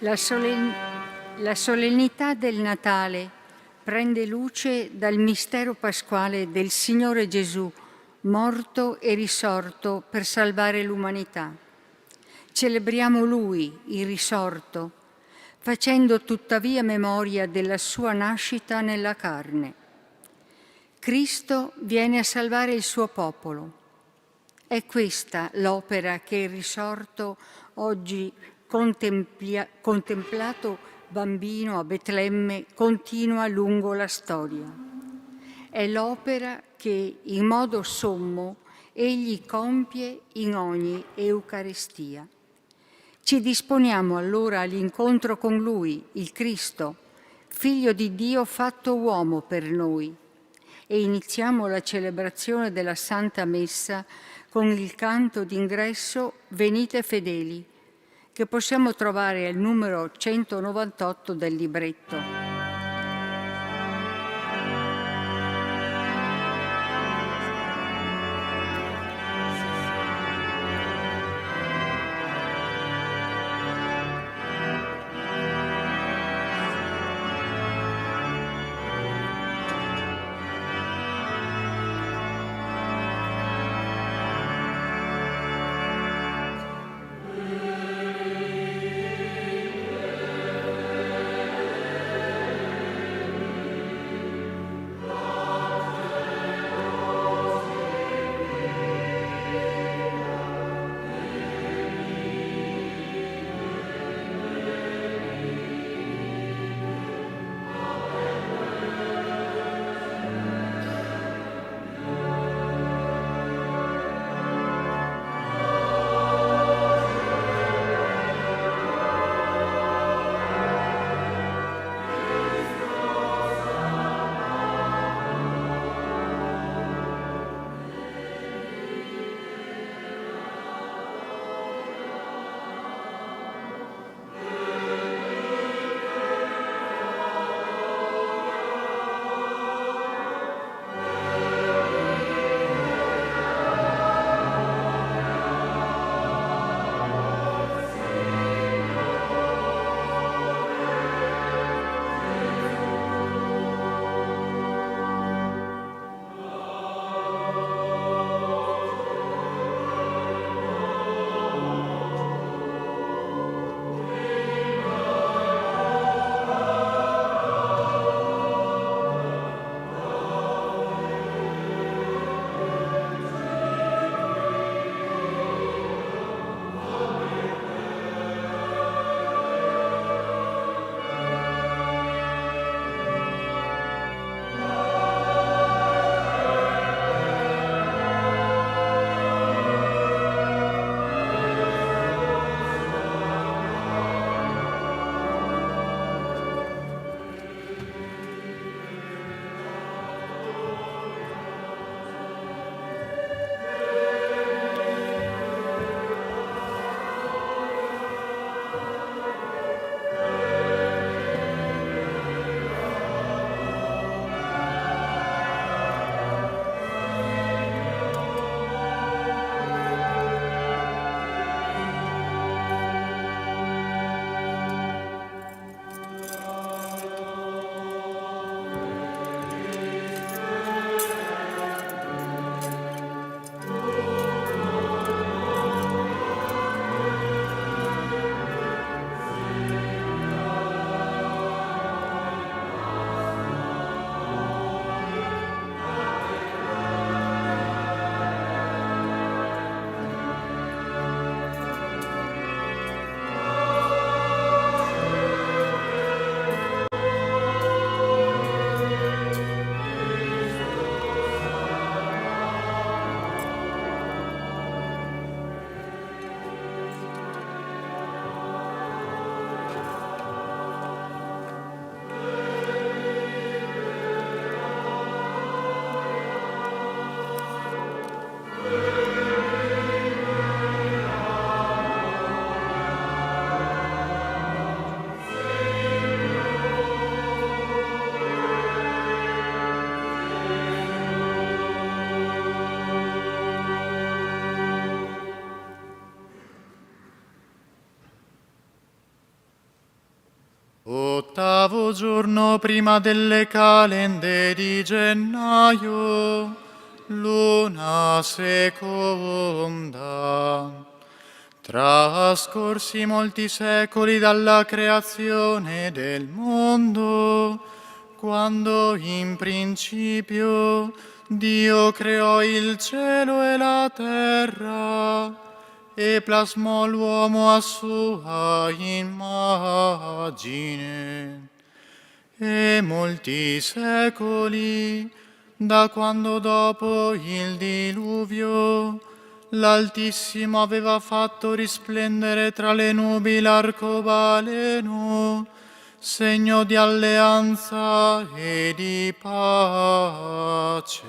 La, solen- la solennità del Natale prende luce dal mistero pasquale del Signore Gesù, morto e risorto per salvare l'umanità. Celebriamo Lui, il risorto, facendo tuttavia memoria della sua nascita nella carne. Cristo viene a salvare il suo popolo. È questa l'opera che il risorto oggi contemplato bambino a Betlemme continua lungo la storia. È l'opera che in modo sommo egli compie in ogni Eucaristia. Ci disponiamo allora all'incontro con Lui, il Cristo, Figlio di Dio fatto uomo per noi, e iniziamo la celebrazione della Santa Messa con il canto d'ingresso Venite fedeli, che possiamo trovare al numero 198 del libretto. Ottavo giorno prima delle calende di gennaio, luna seconda. Trascorsi molti secoli dalla creazione del mondo, quando in principio Dio creò il cielo e la terra e plasmò l'uomo a sua immagine. E molti secoli, da quando dopo il diluvio l'Altissimo aveva fatto risplendere tra le nubi l'arcobaleno, segno di alleanza e di pace.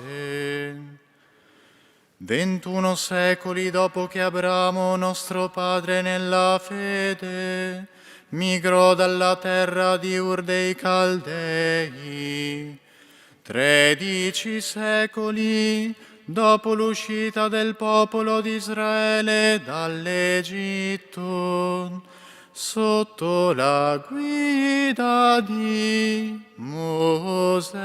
21 secoli dopo che Abramo, nostro padre nella fede, migrò dalla terra di Ur dei Caldei. 13 secoli dopo l'uscita del popolo di Israele dall'Egitto, sotto la guida di Mosè.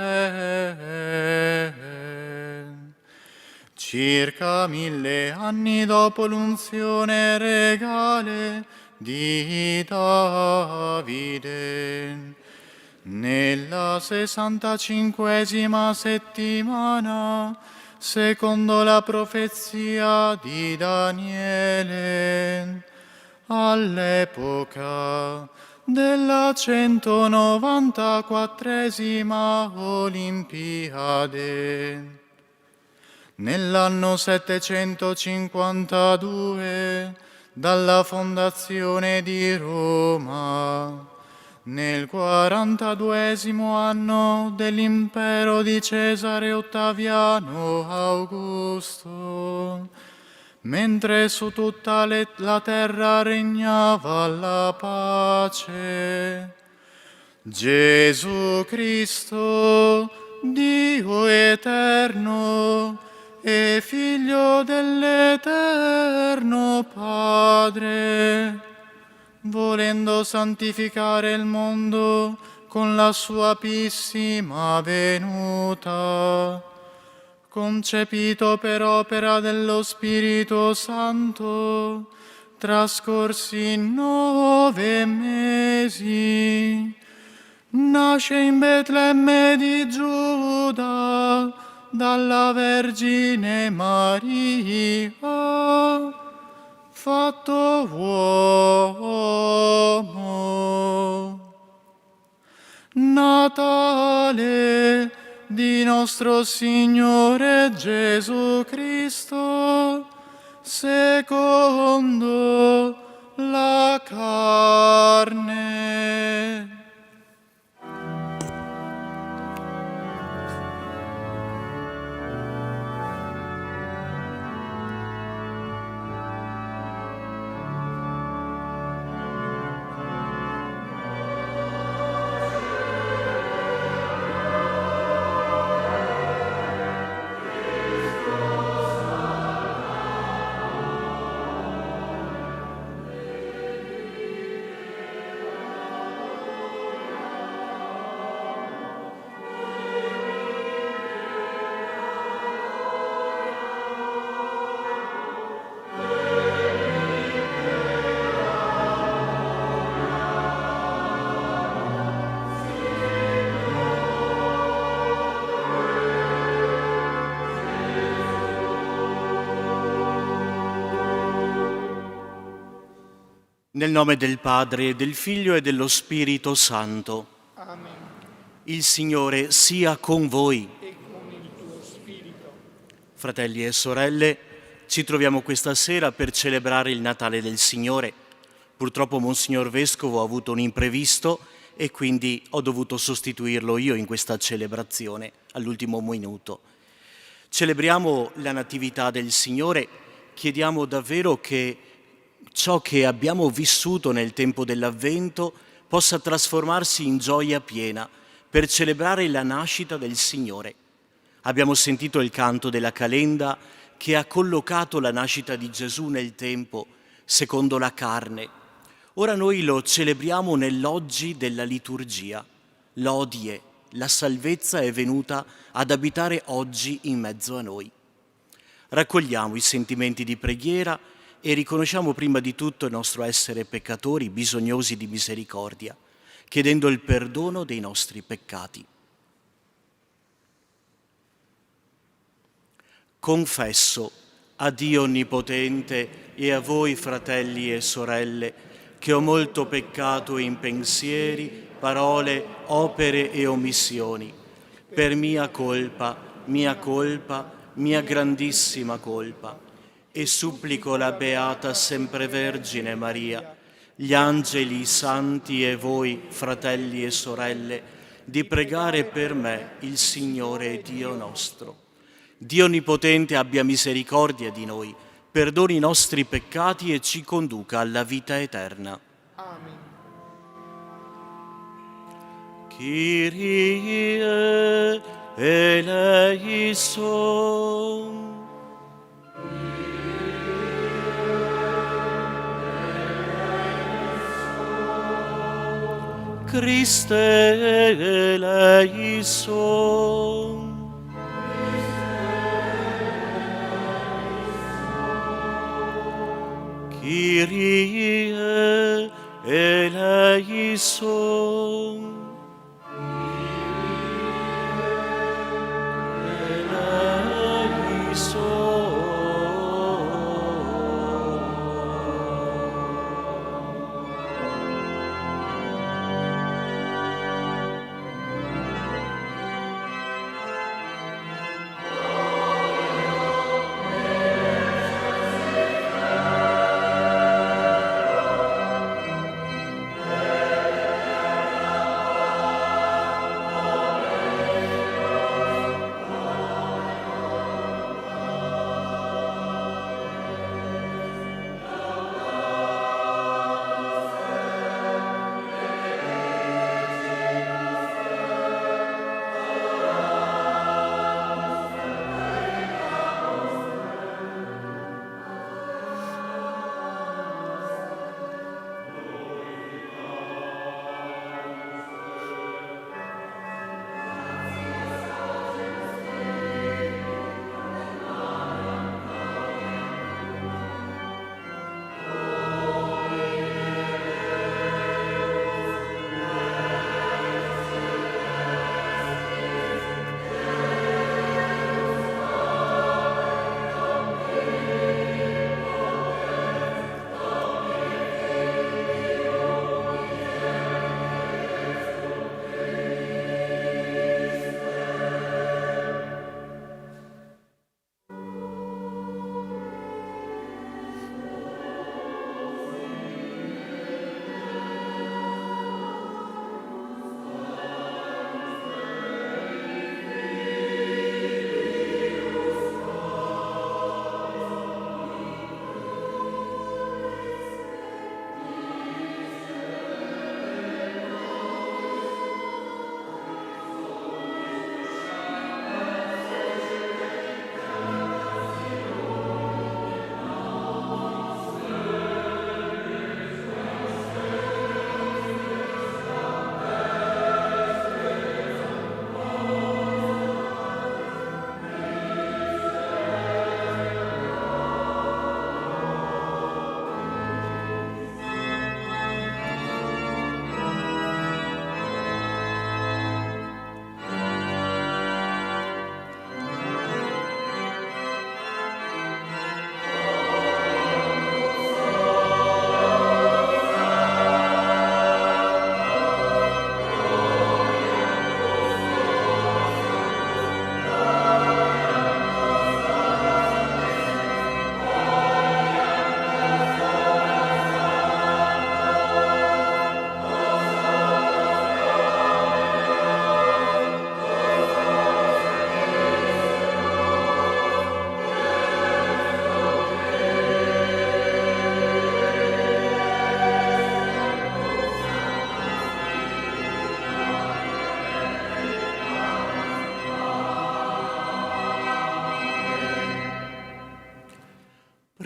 Circa 1000 anni dopo l'unzione regale di Davide, nella 65esima settimana, secondo la profezia di Daniele, all'epoca della 194esima Olimpiade, nell'anno 752 dalla fondazione di Roma, nel 42esimo anno dell'impero di Cesare Ottaviano Augusto, mentre su tutta la terra regnava la pace, Gesù Cristo, Dio eterno e Figlio dell'Eterno Padre, volendo santificare il mondo con la sua pissima venuta, concepito per opera dello Spirito Santo, trascorsi 9 mesi, nasce in Betlemme di Giuda dalla Vergine Maria, fatto uomo. Natale di nostro Signore Gesù Cristo, secondo la carne. Nel nome del Padre, del Figlio e dello Spirito Santo. Amen. Il Signore sia con voi. E con il tuo spirito. Fratelli e sorelle, ci troviamo questa sera per celebrare il Natale del Signore. Purtroppo Monsignor Vescovo ha avuto un imprevisto e quindi ho dovuto sostituirlo io in questa celebrazione all'ultimo minuto. Celebriamo la Natività del Signore, chiediamo davvero che ciò che abbiamo vissuto nel tempo dell'Avvento possa trasformarsi in gioia piena per celebrare la nascita del Signore. Abbiamo sentito il canto della calenda che ha collocato la nascita di Gesù nel tempo, secondo la carne. Ora noi lo celebriamo nell'oggi della liturgia. L'odie, la salvezza è venuta ad abitare oggi in mezzo a noi. Raccogliamo i sentimenti di preghiera e riconosciamo prima di tutto il nostro essere peccatori, bisognosi di misericordia, chiedendo il perdono dei nostri peccati. Confesso a Dio Onnipotente e a voi, fratelli e sorelle, che ho molto peccato in pensieri, parole, opere e omissioni, per mia grandissima colpa, e supplico la Beata Semprevergine Maria, gli angeli, i santi e voi, fratelli e sorelle, di pregare per me il Signore Dio nostro. Dio Onnipotente abbia misericordia di noi, perdoni i nostri peccati e ci conduca alla vita eterna. Amen. Kyrie eleison. Christe eleison. Kyrie eleison.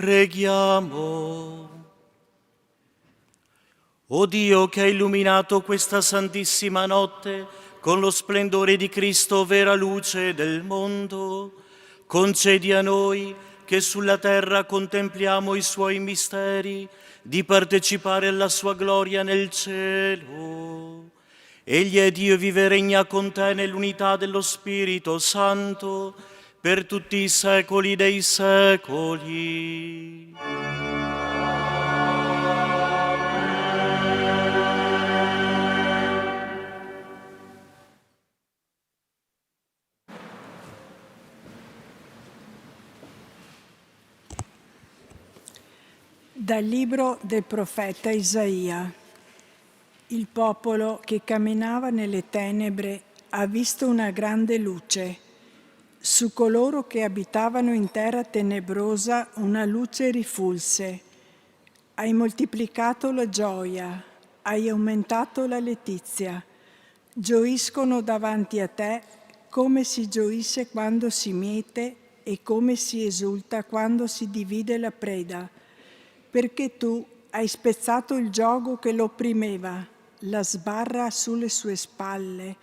Preghiamo. O Dio che hai illuminato questa santissima notte con lo splendore di Cristo, vera luce del mondo, concedi a noi che sulla terra contempliamo i suoi misteri di partecipare alla sua gloria nel cielo. Egli è Dio e vive e regna con te nell'unità dello Spirito Santo per tutti i secoli dei secoli. Dal libro del profeta Isaia. Il popolo che camminava nelle tenebre ha visto una grande luce. Su coloro che abitavano in terra tenebrosa una luce rifulse. Hai moltiplicato la gioia, hai aumentato la letizia. Gioiscono davanti a te come si gioisce quando si miete e come si esulta quando si divide la preda. Perché tu hai spezzato il giogo che lo opprimeva, la sbarra sulle sue spalle,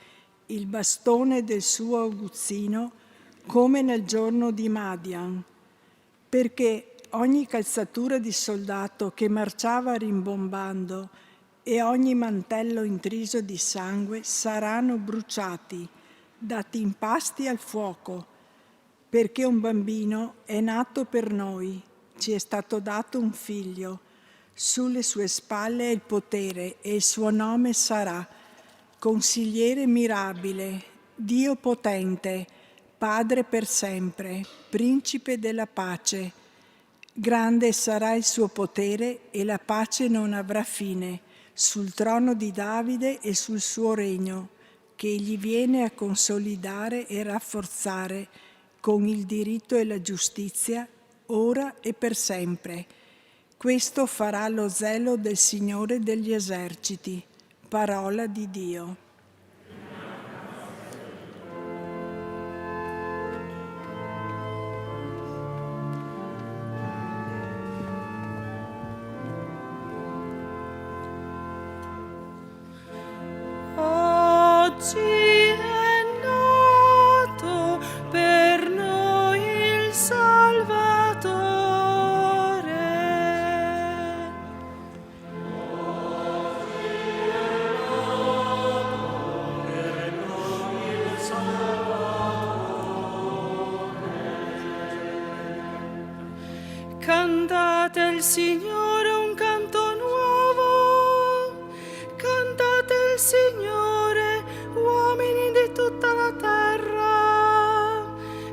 il bastone del suo aguzzino, come nel giorno di Madian. Perché ogni calzatura di soldato che marciava rimbombando e ogni mantello intriso di sangue saranno bruciati, dati in pasti al fuoco. Perché un bambino è nato per noi, ci è stato dato un figlio, sulle sue spalle è il potere e il suo nome sarà Consigliere mirabile, Dio potente, Padre per sempre, Principe della pace. Grande sarà il suo potere e la pace non avrà fine sul trono di Davide e sul suo regno, che egli viene a consolidare e rafforzare con il diritto e la giustizia, ora e per sempre. Questo farà lo zelo del Signore degli eserciti. Parola di Dio. Oggi è nato per noi il Salvatore. Cantate al Signore un canto nuovo, cantate al Signore, uomini di tutta la terra,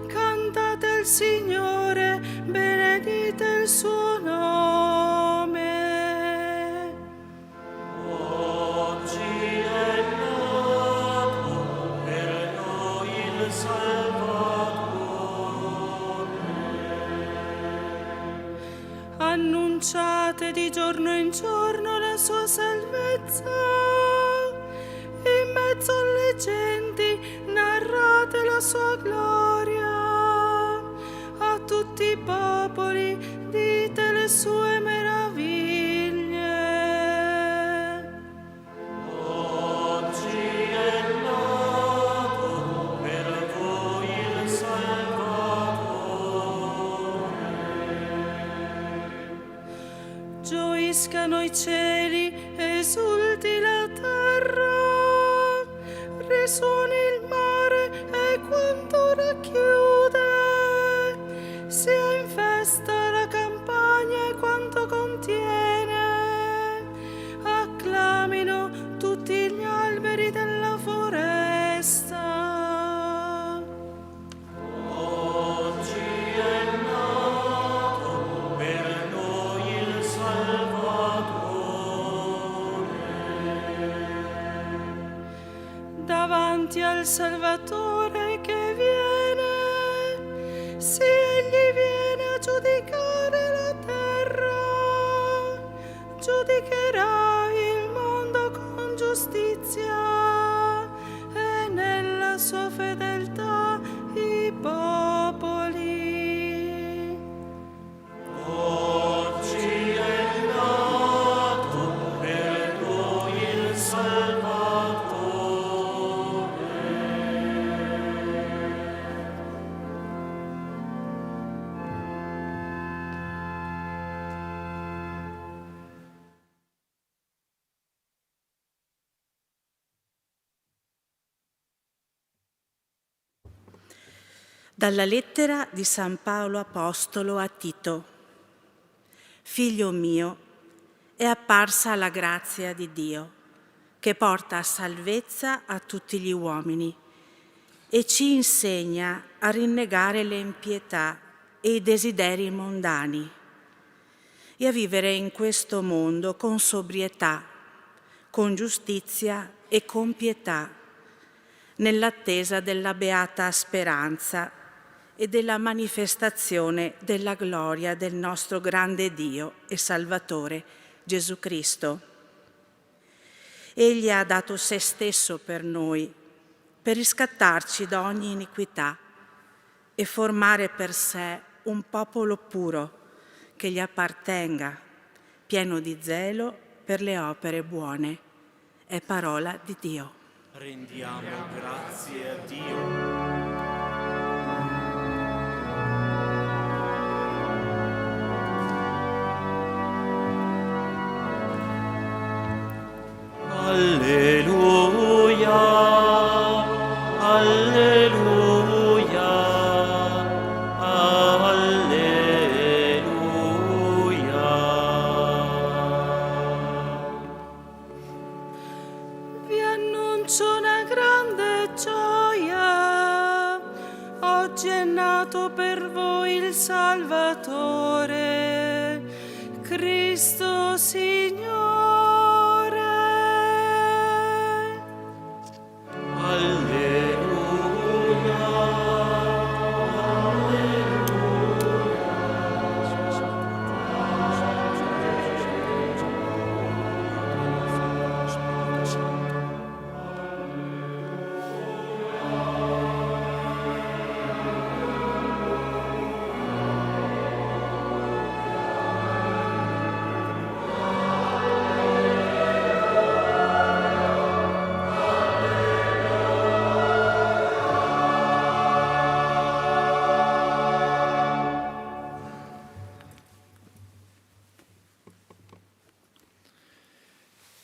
cantate al Signore, benedite il suo nome. Oggi è nato per noi il Annunciate di giorno in giorno la sua salvezza, in mezzo alle genti narrate la sua gloria, a tutti i popoli dite le sue meraviglie. Oggi è nato per voi il Gioiscano i cieli, esulti la terra, risuoni il mare e quanto racchiude, sia in festa la campagna e quanto contiene, acclamino tutti gli alberi della foresta. Oggi è nato per noi il Davanti al Salvatore che viene, sì, egli viene a giudicare la terra, giudicherà il mondo con giustizia e nella sua fedeltà i popoli. Oggi è nato per Dalla lettera di San Paolo Apostolo a Tito. Figlio mio, è apparsa la grazia di Dio, che porta salvezza a tutti gli uomini e ci insegna a rinnegare le impietà e i desideri mondani e a vivere in questo mondo con sobrietà, con giustizia e con pietà, nell'attesa della beata speranza e della manifestazione della gloria del nostro grande Dio e Salvatore, Gesù Cristo. Egli ha dato se stesso per noi, per riscattarci da ogni iniquità e formare per sé un popolo puro che gli appartenga, pieno di zelo per le opere buone. È parola di Dio. Rendiamo grazie a Dio. Alleluia, alleluia, alleluia. Vi annuncio una grande gioia. Oggi è nato per voi il Salvatore, Cristo Signore.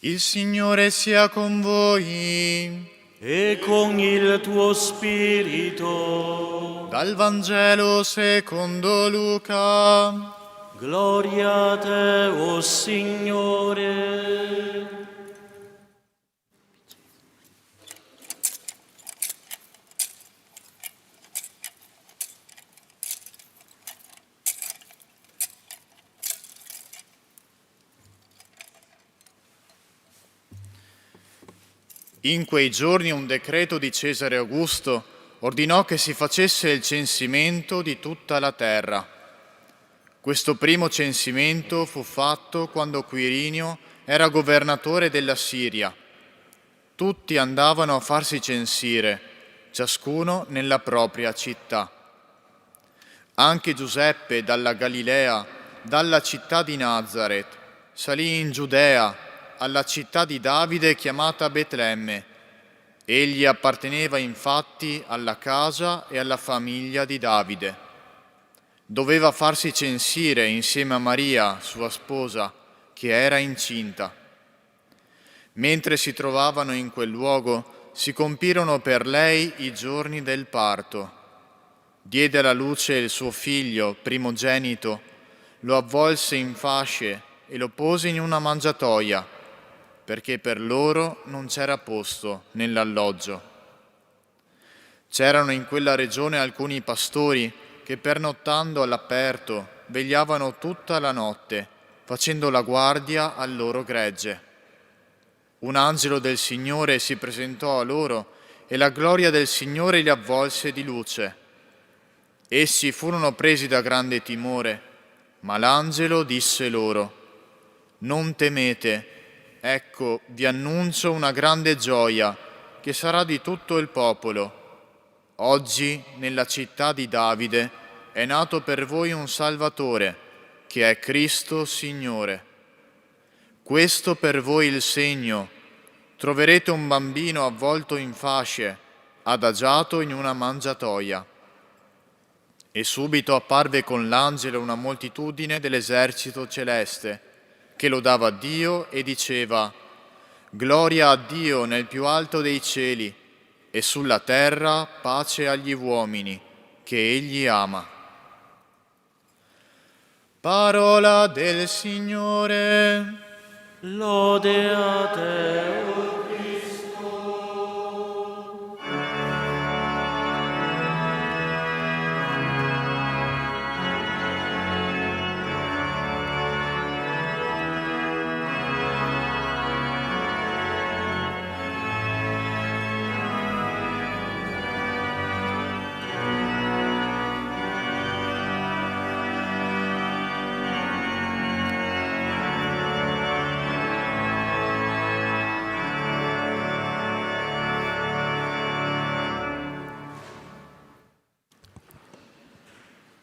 Il Signore sia con voi. E con il tuo spirito. Dal Vangelo secondo Luca. Gloria a te, o Signore. In quei giorni un decreto di Cesare Augusto ordinò che si facesse il censimento di tutta la terra. Questo primo censimento fu fatto quando Quirinio era governatore della Siria. Tutti andavano a farsi censire, ciascuno nella propria città. Anche Giuseppe dalla Galilea, dalla città di Nazaret, salì in Giudea, alla città di Davide chiamata Betlemme. Egli apparteneva infatti alla casa e alla famiglia di Davide. Doveva farsi censire insieme a Maria, sua sposa, che era incinta. Mentre si trovavano in quel luogo, si compirono per lei i giorni del parto. Diede alla luce il suo figlio, primogenito, lo avvolse in fasce e lo pose in una mangiatoia, perché per loro non c'era posto nell'alloggio. C'erano in quella regione alcuni pastori che pernottando all'aperto vegliavano tutta la notte, facendo la guardia al loro gregge. Un angelo del Signore si presentò a loro e la gloria del Signore li avvolse di luce. Essi furono presi da grande timore, ma l'angelo disse loro: «Non temete, ecco, vi annuncio una grande gioia che sarà di tutto il popolo. Oggi, nella città di Davide, è nato per voi un Salvatore, che è Cristo Signore. Questo per voi il segno: troverete un bambino avvolto in fasce, adagiato in una mangiatoia». E subito apparve con l'angelo una moltitudine dell'esercito celeste, che lodava Dio e diceva: «Gloria a Dio nel più alto dei cieli, e sulla terra pace agli uomini, che Egli ama. Parola del Signore. Lode a te, o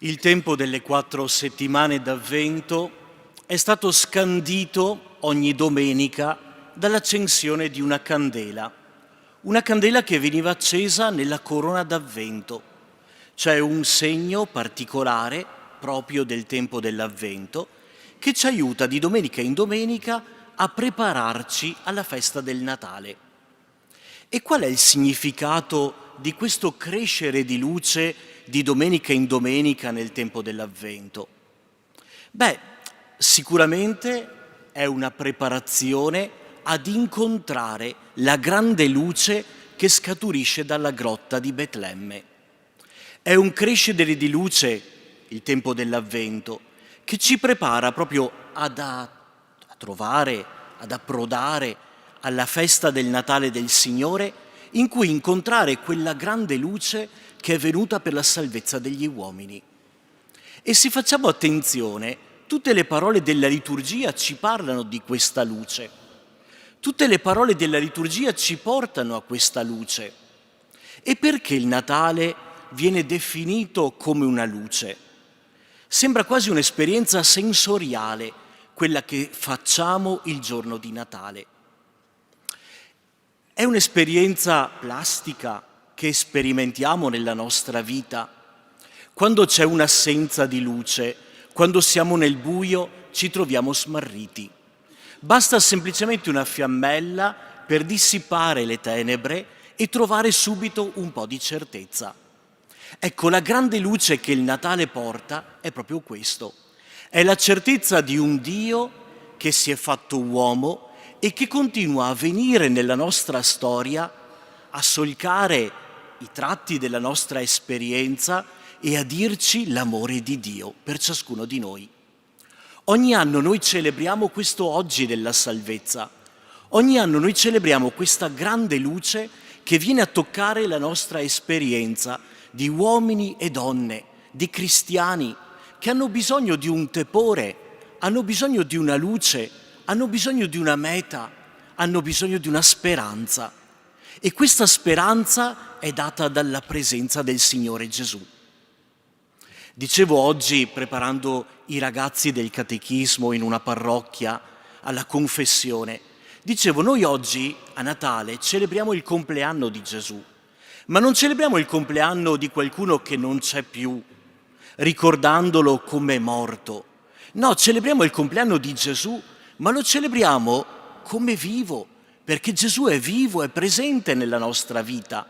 Il tempo delle 4 settimane d'Avvento è stato scandito ogni domenica dall'accensione di una candela che veniva accesa nella corona d'Avvento, cioè un segno particolare proprio del tempo dell'Avvento che ci aiuta di domenica in domenica a prepararci alla festa del Natale. E qual è il significato di questo crescere di luce di domenica in domenica nel tempo dell'Avvento? Beh, sicuramente è una preparazione ad incontrare la grande luce che scaturisce dalla grotta di Betlemme. È un crescere di luce, il tempo dell'Avvento, che ci prepara proprio a trovare, ad approdare alla festa del Natale del Signore, in cui incontrare quella grande luce che è venuta per la salvezza degli uomini. E se facciamo attenzione, tutte le parole della liturgia ci parlano di questa luce. Tutte le parole della liturgia ci portano a questa luce. E perché il Natale viene definito come una luce? Sembra quasi un'esperienza sensoriale, quella che facciamo il giorno di Natale. È un'esperienza plastica che sperimentiamo nella nostra vita. Quando c'è un'assenza di luce, quando siamo nel buio, ci troviamo smarriti. Basta semplicemente una fiammella per dissipare le tenebre e trovare subito un po' di certezza. Ecco, la grande luce che il Natale porta è proprio questo. È la certezza di un Dio che si è fatto uomo e che continua a venire nella nostra storia, a solcare i tratti della nostra esperienza e a dirci l'amore di Dio per ciascuno di noi. Ogni anno noi celebriamo questo oggi della salvezza. Ogni anno noi celebriamo questa grande luce che viene a toccare la nostra esperienza di uomini e donne, di cristiani che hanno bisogno di un tepore, hanno bisogno di una luce, hanno bisogno di una meta, hanno bisogno di una speranza. E questa speranza è data dalla presenza del Signore Gesù. Dicevo oggi, preparando i ragazzi del catechismo in una parrocchia alla confessione, dicevo, noi oggi a Natale celebriamo il compleanno di Gesù, ma non celebriamo il compleanno di qualcuno che non c'è più, ricordandolo come morto. No, celebriamo il compleanno di Gesù, ma lo celebriamo come vivo, perché Gesù è vivo, è presente nella nostra vita.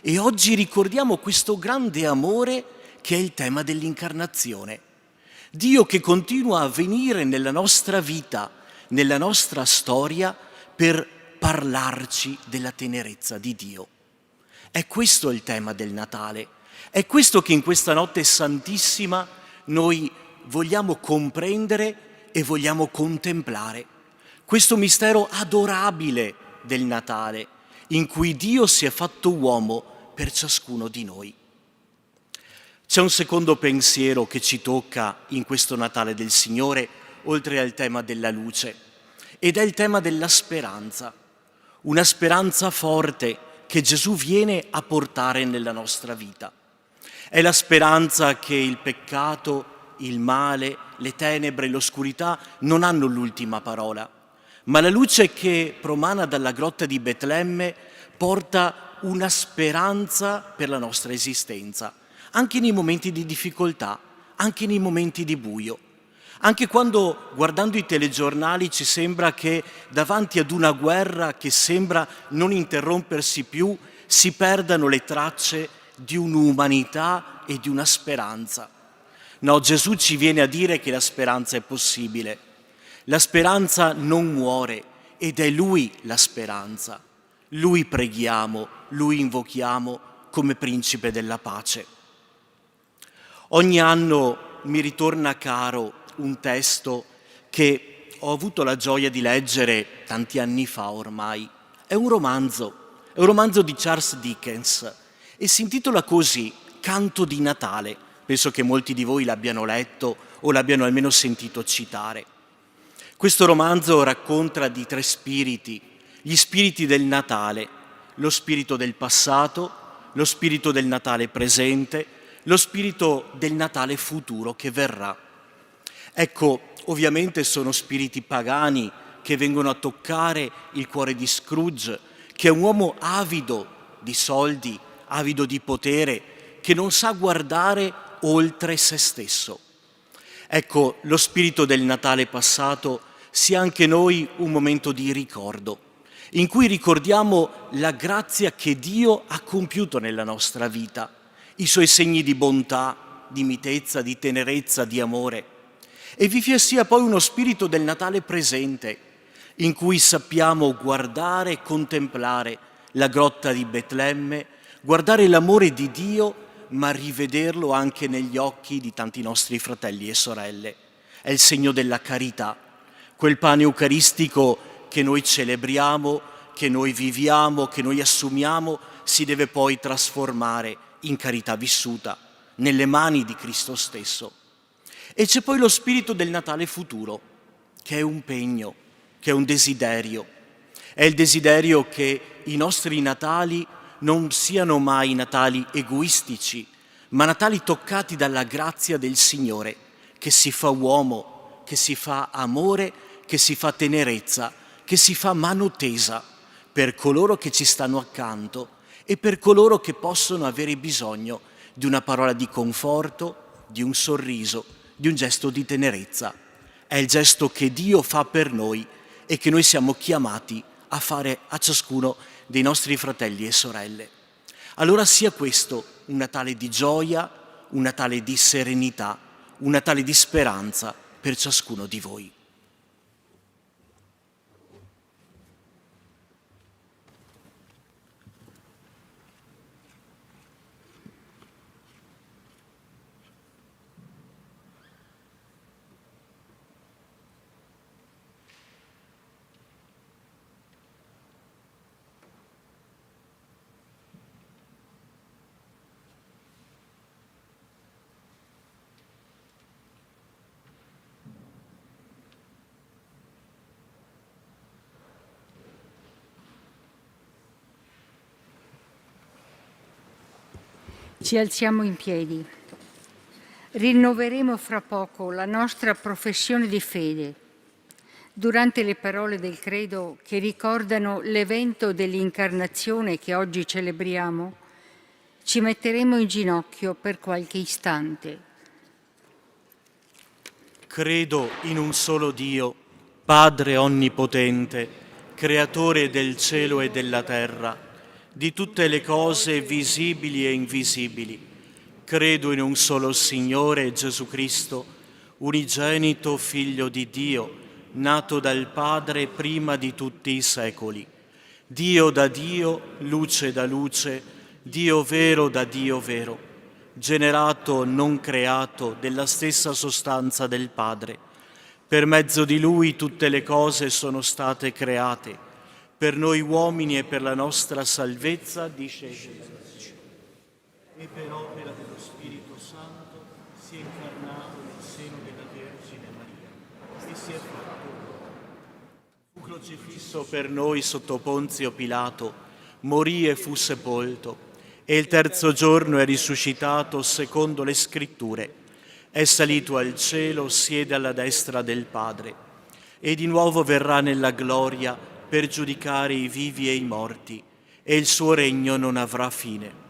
E oggi ricordiamo questo grande amore che è il tema dell'incarnazione. Dio che continua a venire nella nostra vita, nella nostra storia, per parlarci della tenerezza di Dio. È questo il tema del Natale. È questo che in questa notte santissima noi vogliamo comprendere e vogliamo contemplare. Questo mistero adorabile del Natale, in cui Dio si è fatto uomo per ciascuno di noi. C'è un secondo pensiero che ci tocca in questo Natale del Signore, oltre al tema della luce, ed è il tema della speranza. Una speranza forte che Gesù viene a portare nella nostra vita. È la speranza che il peccato, il male, le tenebre, l'oscurità non hanno l'ultima parola, ma la luce che promana dalla grotta di Betlemme porta una speranza per la nostra esistenza, anche nei momenti di difficoltà, anche nei momenti di buio. Anche quando, guardando i telegiornali, ci sembra che davanti ad una guerra che sembra non interrompersi più, si perdano le tracce di un'umanità e di una speranza. No, Gesù ci viene a dire che la speranza è possibile. La speranza non muore ed è Lui la speranza. Lui preghiamo, Lui invochiamo come Principe della pace. Ogni anno mi ritorna caro un testo che ho avuto la gioia di leggere tanti anni fa ormai. È un romanzo di Charles Dickens e si intitola così, Canto di Natale. Penso che molti di voi l'abbiano letto o l'abbiano almeno sentito citare. Questo romanzo racconta di 3 spiriti, gli spiriti del Natale, lo spirito del passato, lo spirito del Natale presente, lo spirito del Natale futuro che verrà. Ecco, ovviamente sono spiriti pagani che vengono a toccare il cuore di Scrooge, che è un uomo avido di soldi, avido di potere, che non sa guardare oltre se stesso. Ecco, lo spirito del Natale passato sia anche noi un momento di ricordo, in cui ricordiamo la grazia che Dio ha compiuto nella nostra vita, i suoi segni di bontà, di mitezza, di tenerezza, di amore. E vi sia poi uno spirito del Natale presente, in cui sappiamo guardare e contemplare la grotta di Betlemme, guardare l'amore di Dio, ma rivederlo anche negli occhi di tanti nostri fratelli e sorelle. È il segno della carità, quel pane eucaristico che noi celebriamo, che noi viviamo, che noi assumiamo, si deve poi trasformare in carità vissuta, nelle mani di Cristo stesso. E c'è poi lo spirito del Natale futuro, che è un pegno, che è un desiderio. È il desiderio che i nostri Natali non siano mai Natali egoistici, ma Natali toccati dalla grazia del Signore, che si fa uomo, che si fa amore, che si fa tenerezza, che si fa mano tesa per coloro che ci stanno accanto e per coloro che possono avere bisogno di una parola di conforto, di un sorriso, di un gesto di tenerezza. È il gesto che Dio fa per noi e che noi siamo chiamati a fare a ciascuno dei nostri fratelli e sorelle. Allora sia questo un Natale di gioia, un Natale di serenità, un Natale di speranza per ciascuno di voi. Ci alziamo in piedi. Rinnoveremo fra poco la nostra professione di fede. Durante le parole del credo che ricordano l'evento dell'incarnazione che oggi celebriamo, ci metteremo in ginocchio per qualche istante. Credo in un solo Dio, Padre onnipotente, creatore del cielo e della terra, di tutte le cose visibili e invisibili. Credo in un solo Signore Gesù Cristo, unigenito Figlio di Dio, nato dal Padre prima di tutti i secoli. Dio da Dio, luce da luce, Dio vero da Dio vero, generato, non creato, della stessa sostanza del Padre. Per mezzo di Lui tutte le cose sono state create. Per noi uomini e per la nostra salvezza discese dal cielo. E per opera dello Spirito Santo si è incarnato nel seno della Vergine Maria e si è fatto uomo. Fu crocifisso per noi sotto Ponzio Pilato, morì e fu sepolto, e il terzo giorno è risuscitato secondo le Scritture. È salito al cielo, siede alla destra del Padre, e di nuovo verrà nella gloria per giudicare i vivi e i morti, e il suo regno non avrà fine.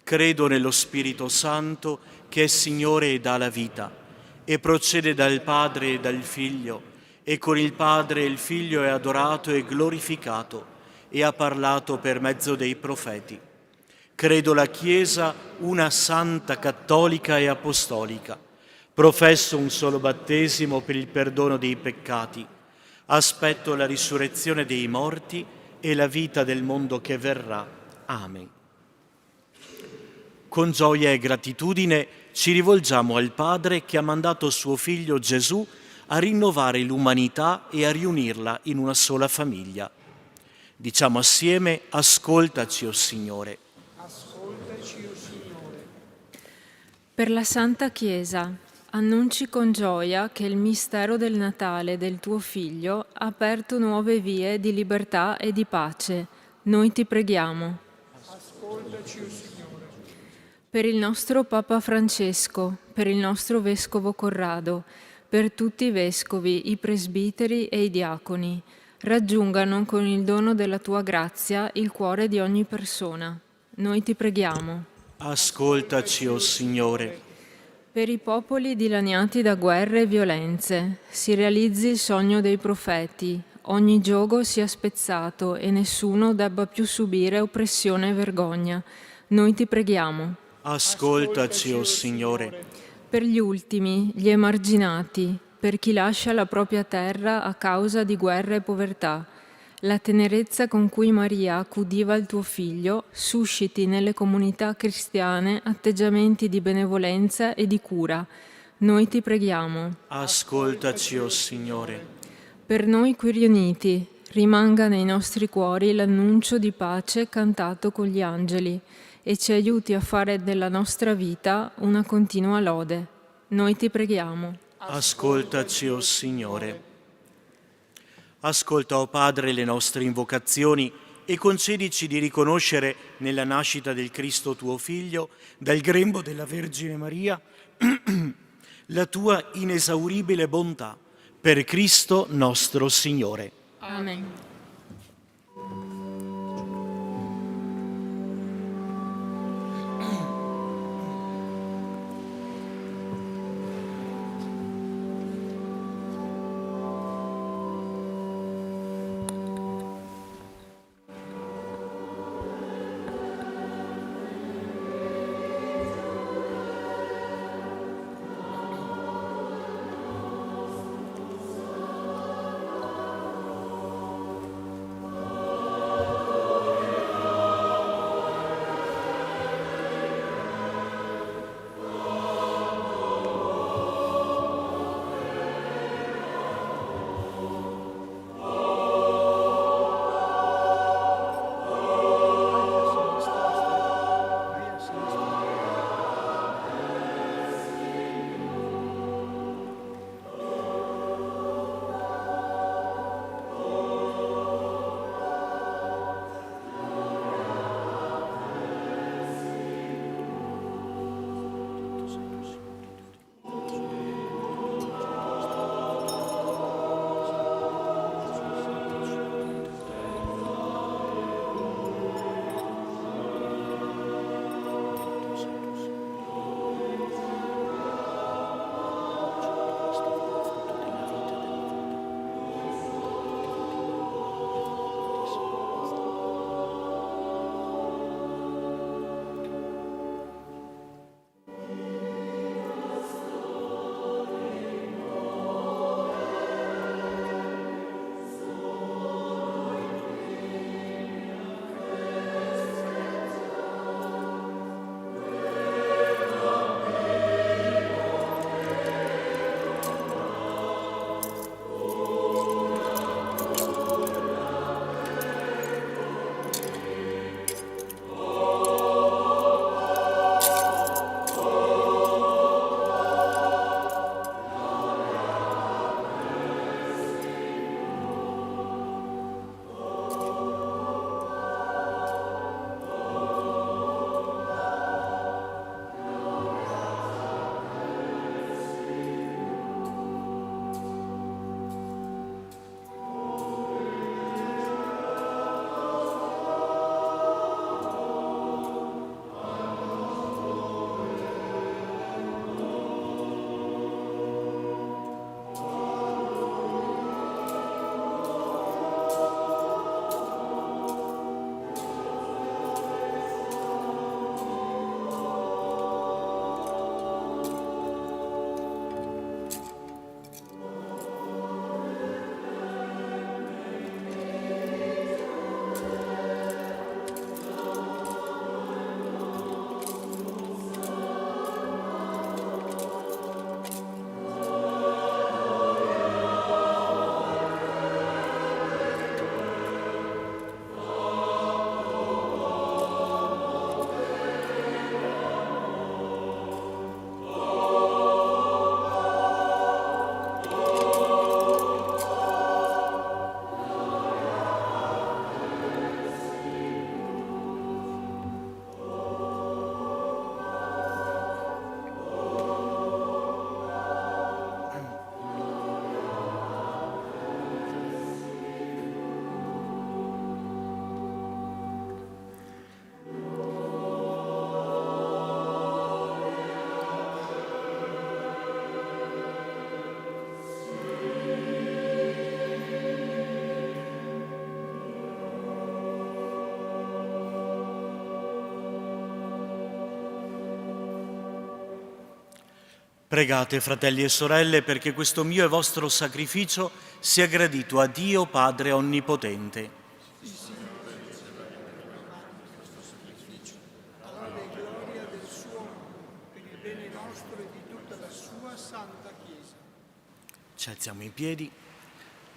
Credo nello Spirito Santo, che è Signore e dà la vita, e procede dal Padre e dal Figlio, e con il Padre e il Figlio è adorato e glorificato, e ha parlato per mezzo dei profeti. Credo la Chiesa, una santa, cattolica e apostolica. Professo un solo battesimo per il perdono dei peccati. Aspetto la risurrezione dei morti e la vita del mondo che verrà. Amen. Con gioia e gratitudine ci rivolgiamo al Padre che ha mandato suo Figlio Gesù a rinnovare l'umanità e a riunirla in una sola famiglia. Diciamo assieme: ascoltaci, o Signore. Ascoltaci, o Signore. Per la Santa Chiesa, annunci con gioia che il mistero del Natale del tuo Figlio ha aperto nuove vie di libertà e di pace. Noi ti preghiamo. Ascoltaci, o Signore. Per il nostro Papa Francesco, per il nostro Vescovo Corrado, per tutti i vescovi, i presbiteri e i diaconi, raggiungano con il dono della tua grazia il cuore di ogni persona. Noi ti preghiamo. Ascoltaci, o Signore. Per i popoli dilaniati da guerre e violenze, si realizzi il sogno dei profeti, ogni giogo sia spezzato e nessuno debba più subire oppressione e vergogna. Noi ti preghiamo. Ascoltaci, o Signore. Per gli ultimi, gli emarginati, per chi lascia la propria terra a causa di guerra e povertà, la tenerezza con cui Maria accudiva il tuo Figlio susciti nelle comunità cristiane atteggiamenti di benevolenza e di cura. Noi ti preghiamo. Ascoltaci, o Signore. Per noi qui riuniti, rimanga nei nostri cuori l'annuncio di pace cantato con gli angeli e ci aiuti a fare della nostra vita una continua lode. Noi ti preghiamo. Ascoltaci, o Signore. Ascolta, o Padre, le nostre invocazioni e concedici di riconoscere nella nascita del Cristo tuo Figlio, dal grembo della Vergine Maria, la tua inesauribile bontà. Per Cristo nostro Signore. Amen. Pregate, fratelli e sorelle, perché questo mio e vostro sacrificio sia gradito a Dio Padre Onnipotente. Allora e gloria del suo nome, per il bene nostro e di tutta la sua santa Chiesa. Ci alziamo in piedi.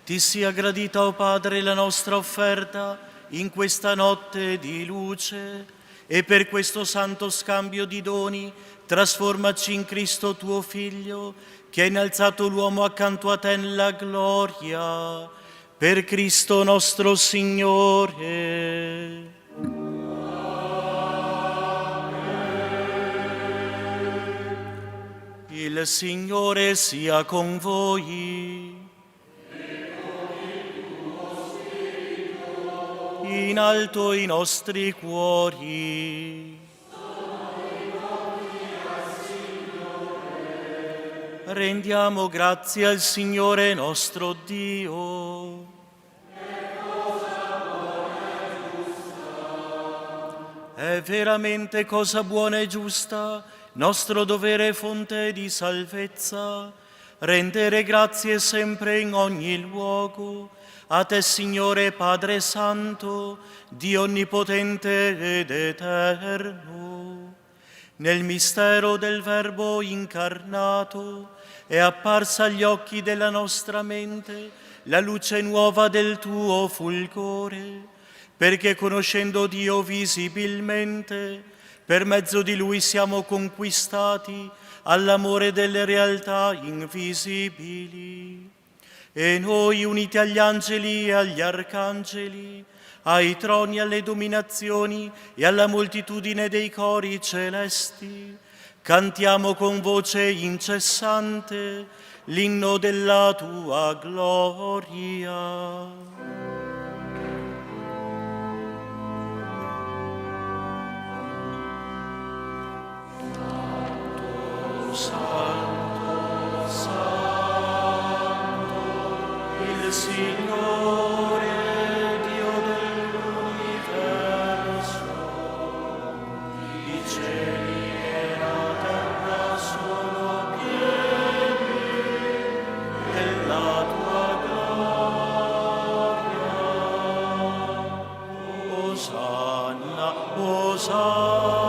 Ti sia gradita, o Padre, la nostra offerta in questa notte di luce, e per questo santo scambio di doni trasformaci in Cristo tuo Figlio, che ha innalzato l'uomo accanto a te nella gloria, per Cristo nostro Signore. Il Signore sia con voi. In alto i nostri cuori. Rendiamo grazie al Signore nostro Dio. È veramente cosa buona e giusta, nostro dovere e fonte di salvezza, rendere grazie sempre in ogni luogo a te, Signore Padre Santo, Dio Onnipotente ed Eterno. Nel mistero del Verbo incarnato è apparsa agli occhi della nostra mente la luce nuova del tuo fulgore, perché conoscendo Dio visibilmente, per mezzo di Lui siamo conquistati all'amore delle realtà invisibili. E noi, uniti agli angeli e agli arcangeli, ai troni, alle dominazioni e alla moltitudine dei cori celesti, cantiamo con voce incessante l'inno della tua gloria. Santo, Santo, il Signore, Dio dell'universo, i cieli e la terra sono pieni della tua gloria. Osanna, Osanna.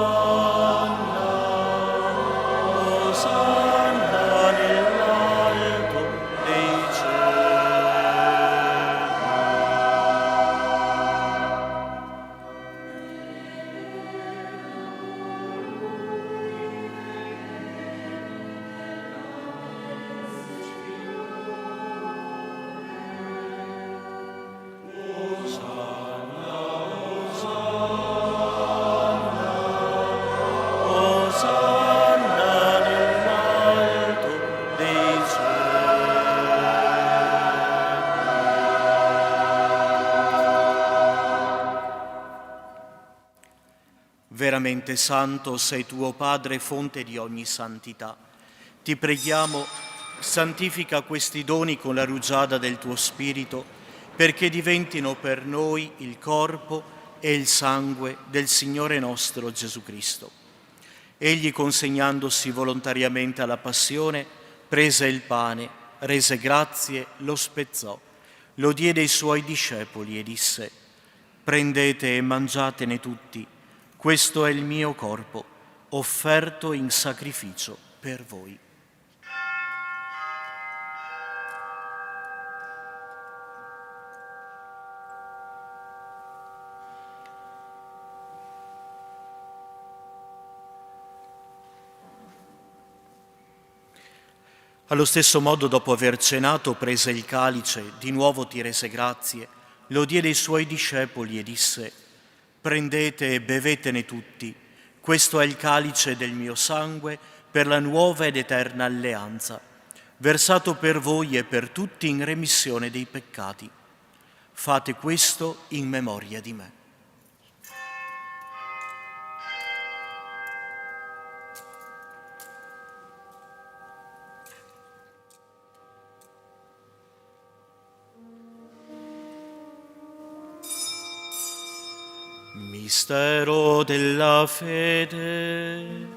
Veramente santo sei tu, Padre, fonte di ogni santità. Ti preghiamo, santifica questi doni con la rugiada del tuo Spirito, perché diventino per noi il corpo e il sangue del Signore nostro Gesù Cristo. Egli, consegnandosi volontariamente alla passione, prese il pane, rese grazie, lo spezzò, lo diede ai suoi discepoli e disse: «Prendete e mangiatene tutti, questo è il mio corpo, offerto in sacrificio per voi». Allo stesso modo, dopo aver cenato, prese il calice, di nuovo ti rese grazie, lo diede ai suoi discepoli e disse: «Prendete e bevetene tutti, questo è il calice del mio sangue per la nuova ed eterna alleanza, versato per voi e per tutti in remissione dei peccati. Fate questo in memoria di me». Mistero della fede.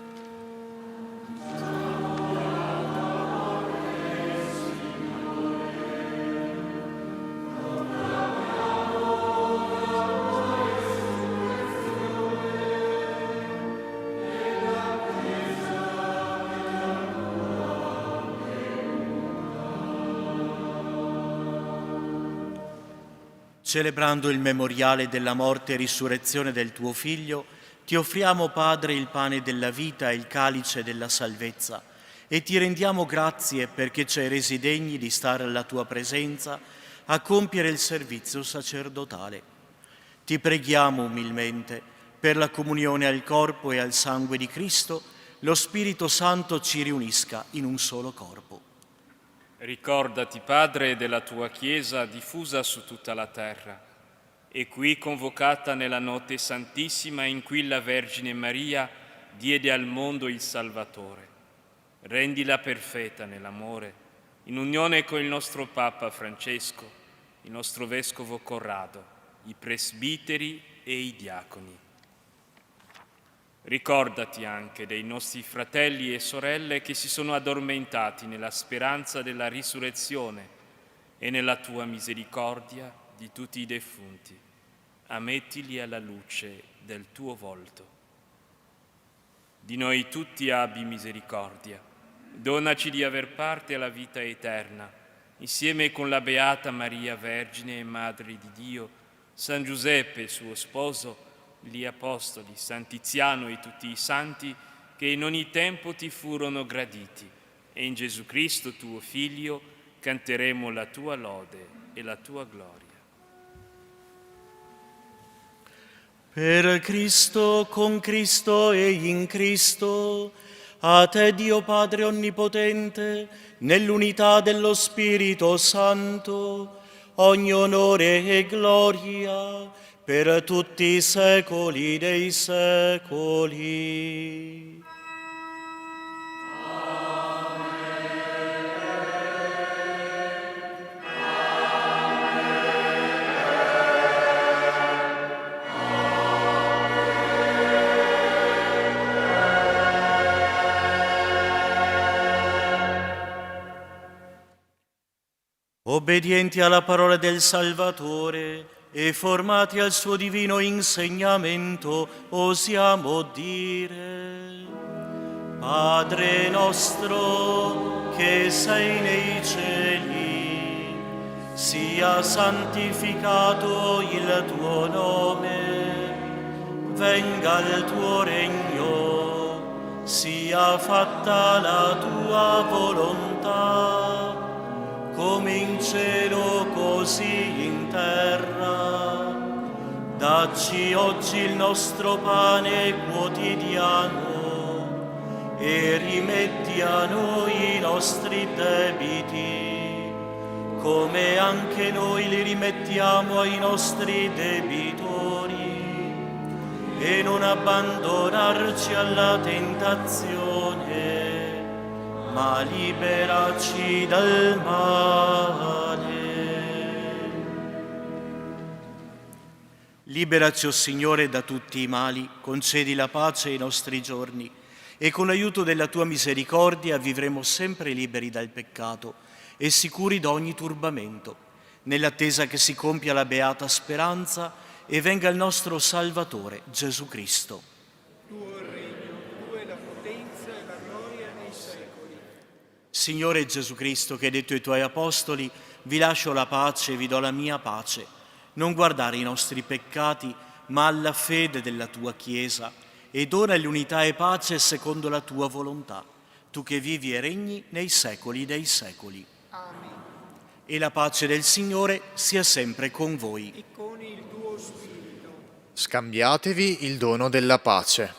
Celebrando il memoriale della morte e risurrezione del tuo Figlio, ti offriamo, Padre, il pane della vita e il calice della salvezza e ti rendiamo grazie perché ci hai resi degni di stare alla tua presenza a compiere il servizio sacerdotale. Ti preghiamo umilmente per la comunione al corpo e al sangue di Cristo, lo Spirito Santo ci riunisca in un solo corpo. Ricordati, Padre, della tua Chiesa diffusa su tutta la terra e qui convocata nella notte santissima in cui la Vergine Maria diede al mondo il Salvatore. Rendila perfetta nell'amore, in unione con il nostro Papa Francesco, il nostro Vescovo Corrado, i presbiteri e i diaconi. Ricordati anche dei nostri fratelli e sorelle che si sono addormentati nella speranza della risurrezione e nella tua misericordia di tutti i defunti. Ammettili alla luce del tuo volto. Di noi tutti abbi misericordia. Donaci di aver parte alla vita eterna, insieme con la Beata Maria Vergine e Madre di Dio, San Giuseppe, suo sposo, gli Apostoli, San Tiziano e tutti i santi che in ogni tempo ti furono graditi. E in Gesù Cristo, tuo Figlio, canteremo la tua lode e la tua gloria. Per Cristo, con Cristo e in Cristo, a te Dio Padre Onnipotente, nell'unità dello Spirito Santo, ogni onore e gloria per tutti i secoli dei secoli. Obbedienti alla parola del Salvatore e formati al suo divino insegnamento, osiamo dire: Padre nostro che sei nei cieli, sia santificato il tuo nome, venga il tuo regno, sia fatta la tua volontà, come in cielo così in terra. Dacci oggi il nostro pane quotidiano e rimetti a noi i nostri debiti, come anche noi li rimettiamo ai nostri debitori, e non abbandonarci alla tentazione, ma liberaci dal male. Liberaci, o Signore, da tutti i mali, concedi la pace ai nostri giorni e con l'aiuto della tua misericordia vivremo sempre liberi dal peccato e sicuri da ogni turbamento, nell'attesa che si compia la beata speranza e venga il nostro Salvatore, Gesù Cristo. Tuo è il regno, tua è la potenza e la gloria nei secoli. Signore Gesù Cristo, che hai detto ai tuoi apostoli: vi lascio la pace e vi do la mia pace, non guardare i nostri peccati, ma alla fede della tua Chiesa, e dona l'unità e pace secondo la tua volontà, tu che vivi e regni nei secoli dei secoli. Amen. E la pace del Signore sia sempre con voi. E con il tuo spirito. Scambiatevi il dono della pace.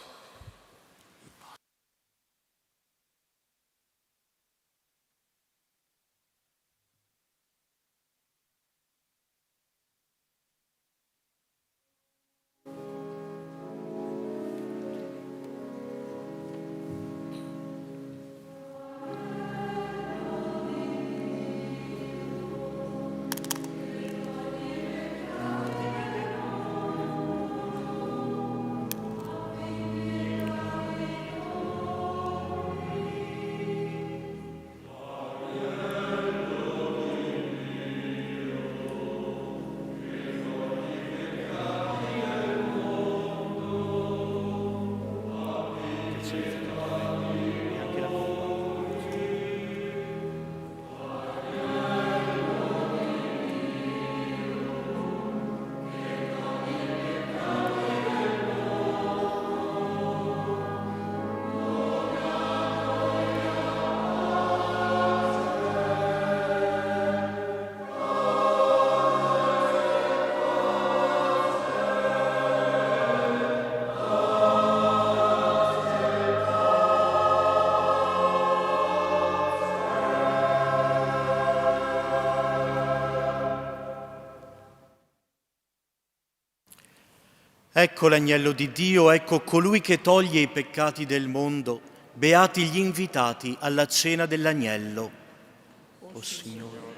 Ecco l'agnello di Dio, ecco colui che toglie i peccati del mondo. Beati gli invitati alla cena dell'agnello. O Signore.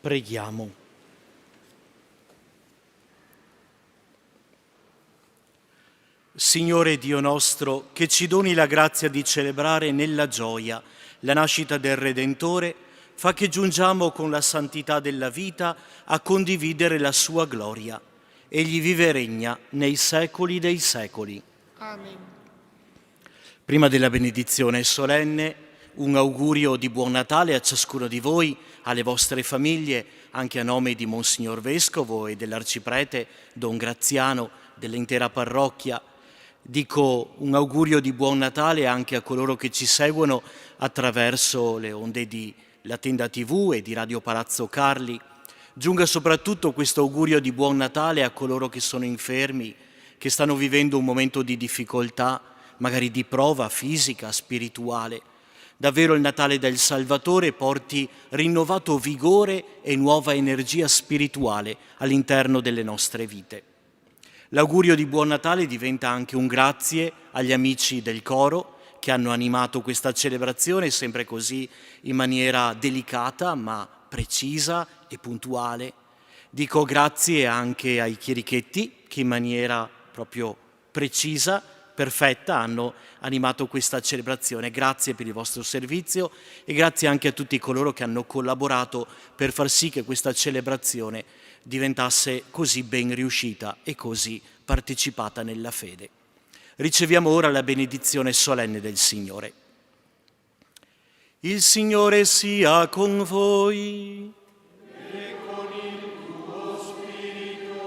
Preghiamo. Signore Dio nostro, che ci doni la grazia di celebrare nella gioia la nascita del Redentore, fa che giungiamo con la santità della vita a condividere la sua gloria. Egli vive e regna nei secoli dei secoli. Amen. Prima della benedizione solenne, un augurio di buon Natale a ciascuno di voi, alle vostre famiglie, anche a nome di Monsignor Vescovo e dell'Arciprete Don Graziano, dell'intera parrocchia. Dico un augurio di buon Natale anche a coloro che ci seguono attraverso le onde di La Tenda TV e di Radio Palazzo Carli. Giunga soprattutto questo augurio di buon Natale a coloro che sono infermi, che stanno vivendo un momento di difficoltà, magari di prova fisica, spirituale. Davvero il Natale del Salvatore porti rinnovato vigore e nuova energia spirituale all'interno delle nostre vite. L'augurio di buon Natale diventa anche un grazie agli amici del coro che hanno animato questa celebrazione sempre così in maniera delicata ma precisa e puntuale. Dico grazie anche ai chierichetti che in maniera proprio precisa, perfetta, hanno animato questa celebrazione. Grazie per il vostro servizio e grazie anche a tutti coloro che hanno collaborato per far sì che questa celebrazione diventasse così ben riuscita e così partecipata nella fede. Riceviamo ora la benedizione solenne del Signore. Il Signore sia con voi. E con il tuo spirito.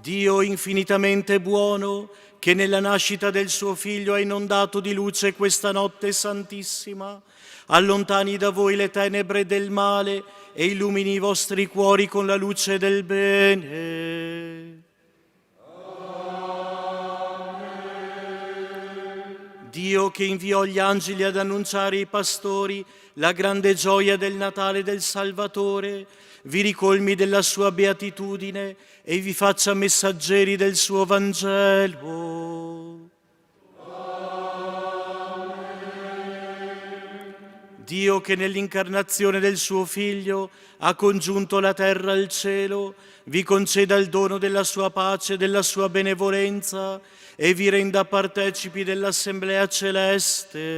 Dio infinitamente buono, che nella nascita del suo Figlio ha inondato di luce questa notte santissima, allontani da voi le tenebre del male e illumini i vostri cuori con la luce del bene. Dio che inviò gli angeli ad annunciare ai pastori la grande gioia del Natale del Salvatore, vi ricolmi della sua beatitudine e vi faccia messaggeri del suo Vangelo. Dio che nell'incarnazione del suo Figlio ha congiunto la terra al cielo, vi conceda il dono della sua pace e della sua benevolenza e vi renda partecipi dell'Assemblea celeste.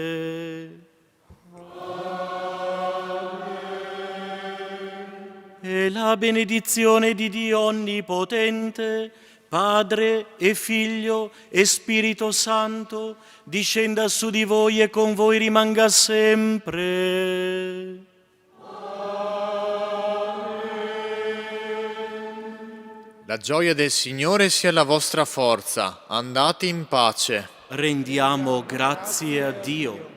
E la benedizione di Dio Onnipotente, Padre e Figlio e Spirito Santo, discenda su di voi e con voi rimanga sempre. La gioia del Signore sia la vostra forza. Andate in pace. Rendiamo grazie a Dio.